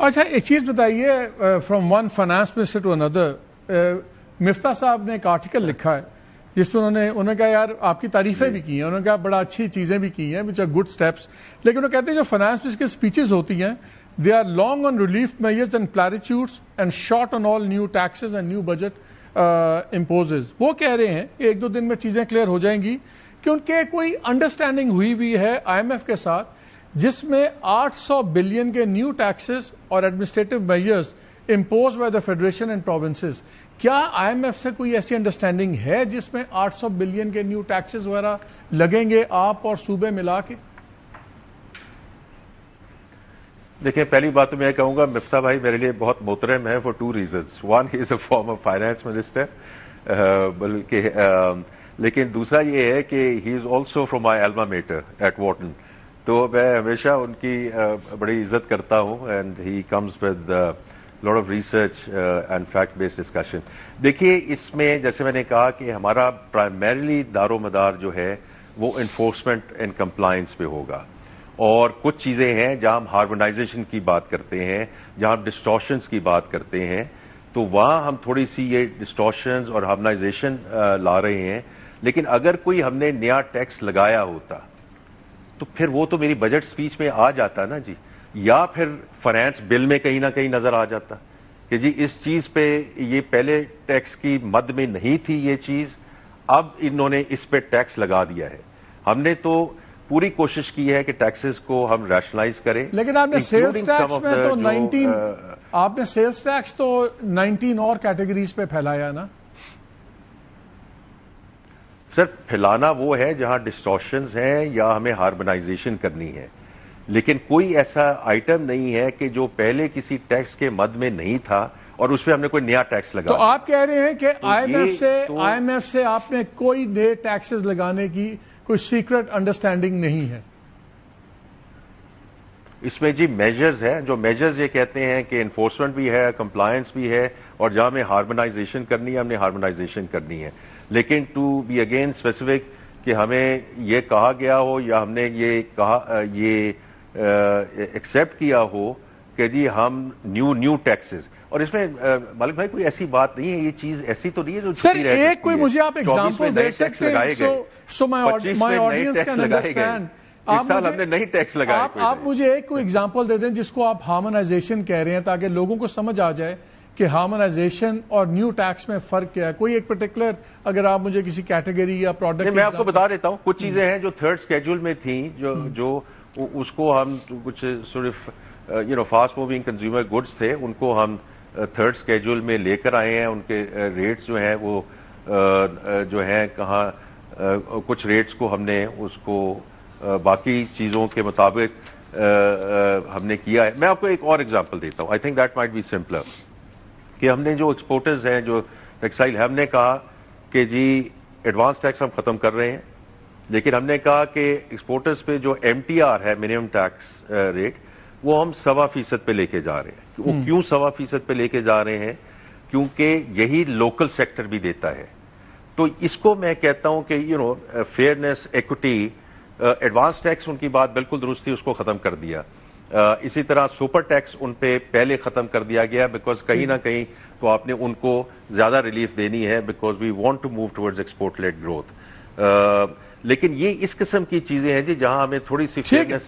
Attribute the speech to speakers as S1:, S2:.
S1: اچھا ایک چیز بتائیے from one finance minister to اندر، مفتاح صاحب نے ایک آرٹیکل لکھا ہے جس میں انہوں نے کہا یار آپ کی تعریفیں بھی کی ہیں، انہوں نے کہا بڑا اچھی چیزیں بھی کی ہیں وچ آر گڈ اسٹیپس، لیکن وہ کہتے ہیں جو فائنانس منسٹر کی اسپیچز ہوتی ہیں they are long on relief measures and platitudes and short on all new taxes and new budget imposes. وہ کہہ رہے ہیں کہ ایک دو دن میں چیزیں کلیئر ہو جائیں گی کہ ان کے کوئی انڈرسٹینڈنگ ہوئی ہے آئی ایم ایف کے ساتھ جس میں 800 بلین کے نیو ٹیکسز اور administrative measures impose by the federation and provinces. کیا آئی ایم ایف سے کوئی ایسی انڈرسٹینڈنگ ہے جس میں 800 بلین کے نیو ٹیکسز وغیرہ لگیں گے آپ اور صوبے ملا کے؟
S2: دیکھیں پہلی بات تو میں کہوں گا مفتاح بھائی میرے لیے بہت محترم ہے for two reasons, one he is a former finance minister بلکہ لیکن دوسرا یہ ہے کہ ہی از آلسو فرام مائی الما میٹر ایٹ وارٹن، تو میں ہمیشہ ان کی بڑی عزت کرتا ہوں and he comes with lot of research and fact based discussion. دیکھیے اس میں جیسے میں نے کہا کہ ہمارا پرائمریلی دار و مدار جو ہے وہ انفورسمنٹ اینڈ کمپلائنس پہ ہوگا، اور کچھ چیزیں ہیں جہاں ہم ہارمونائزیشن کی بات کرتے ہیں، جہاں ہم ڈسٹورشنز کی بات کرتے ہیں، تو وہاں ہم تھوڑی سی یہ ڈسٹورشنز اور ہارمونائزیشن لا رہے ہیں، لیکن اگر کوئی ہم نے نیا ٹیکس لگایا ہوتا تو پھر وہ تو میری بجٹ سپیچ میں آ جاتا نا جی، یا پھر فائنانس بل میں کہیں نہ کہیں نظر آ جاتا کہ جی اس چیز پہ یہ پہلے ٹیکس کی مد میں نہیں تھی یہ چیز، اب انہوں نے اس پہ ٹیکس لگا دیا ہے۔ ہم نے تو پوری کوشش کی ہے کہ ٹیکسز کو ہم ریشنلائز کریں،
S1: لیکن آپ نے سیلز ٹیکس میں تو 19 آپ نے سیلز ٹیکس تو 19 اور کیٹیگریز پہ پھیلایا نا
S2: سر۔ پھیلانا وہ ہے جہاں ڈسٹورشنز ہیں یا ہمیں ہارمونائزیشن کرنی ہے، لیکن کوئی ایسا آئٹم نہیں ہے کہ جو پہلے کسی ٹیکس کے مد میں نہیں تھا اور اس پہ ہم نے کوئی نیا ٹیکس لگا۔
S1: تو آپ کہہ رہے ہیں کہ آئی ایم ایف سے آپ نے کوئی نئے ٹیکسز لگانے کی کوئی سیکرٹ انڈرسٹینڈنگ نہیں ہے؟
S2: اس میں جی میجرز ہیں، جو میجرز یہ کہتے ہیں کہ انفورسمنٹ بھی ہے، کمپلائنس بھی ہے، اور جہاں ہمیں ہارمونائزیشن کرنی ہے ہم نے ہارمونائزیشن کرنی ہے، لیکن ٹو بی اگین اسپیسیفک کہ ہمیں یہ کہا گیا ہو یا ہم نے یہ کہا یہ ایکسیپٹ کیا ہو کہ جی ہم نیو ٹیکسز، اور اس میں مالک بھائی کوئی ایسی بات نہیں ہے، یہ چیز ایسی تو نہیں ہے جو
S1: سر ایک کوئی مجھے آپ ایگزامپل دے سکتے ہیں سو مائی آڈینس کین انڈرسٹینڈ۔
S2: ہم نے نئی ٹیکس لگائے،
S1: آپ مجھے ایک کوئی ایگزامپل دے دیں جس کو آپ ہارمونائزیشن کہہ رہے ہیں تاکہ لوگوں کو سمجھ آ جائے کہ ہارمونائزیشن اور نیو ٹیکس میں فرق کیا ہے۔ کوئی ایک پرٹیکولر اگر آپ مجھے کسی کیٹیگری یا پروڈکٹ،
S2: میں آپ کو بتا دیتا ہوں کچھ چیزیں ہیں جو تھرڈ اسکیڈول میں تھیں جو اس کو ہم کچھ صرف فاسٹ موونگ کنزیومر گڈس تھے، ان کو ہم تھرڈ اسکیڈول میں لے کر آئے ہیں۔ ان کے ریٹس جو ہیں وہ جو ہیں کہاں کچھ ریٹس کو ہم نے اس کو باقی چیزوں کے مطابق ہم نے کیا ہے۔ میں آپ کو ایک اور ایگزامپل دیتا ہوں، I think that might be simpler, کہ ہم نے جو ایکسپورٹرز ہیں جو ٹیکسٹائل، ہم نے کہا کہ جی ایڈوانس ٹیکس ہم ختم کر رہے ہیں، لیکن ہم نے کہا کہ ایکسپورٹرز پہ جو ایم ٹی آر ہے منیمم ٹیکس ریٹ وہ ہم 1.25% پہ لے کے جا رہے ہیں۔ وہ کیوں 1.25% پہ لے کے جا رہے ہیں؟ کیونکہ یہی لوکل سیکٹر بھی دیتا ہے۔ تو اس کو میں کہتا ہوں کہ فیئرنیس، ایکوٹی، ایڈوانس ٹیکس ان کی بات بالکل درست تھی، اس کو ختم کر دیا۔ اسی طرح سپر ٹیکس ان پہ پہلے ختم کر دیا گیا، بیکاز کہیں نہ کہیں تو آپ نے ان کو زیادہ ریلیف دینی ہے، because we want to move towards export led growth. لیکن یہ اس قسم کی چیزیں ہیں جی جہاں ہمیں تھوڑی سی فیئرنیس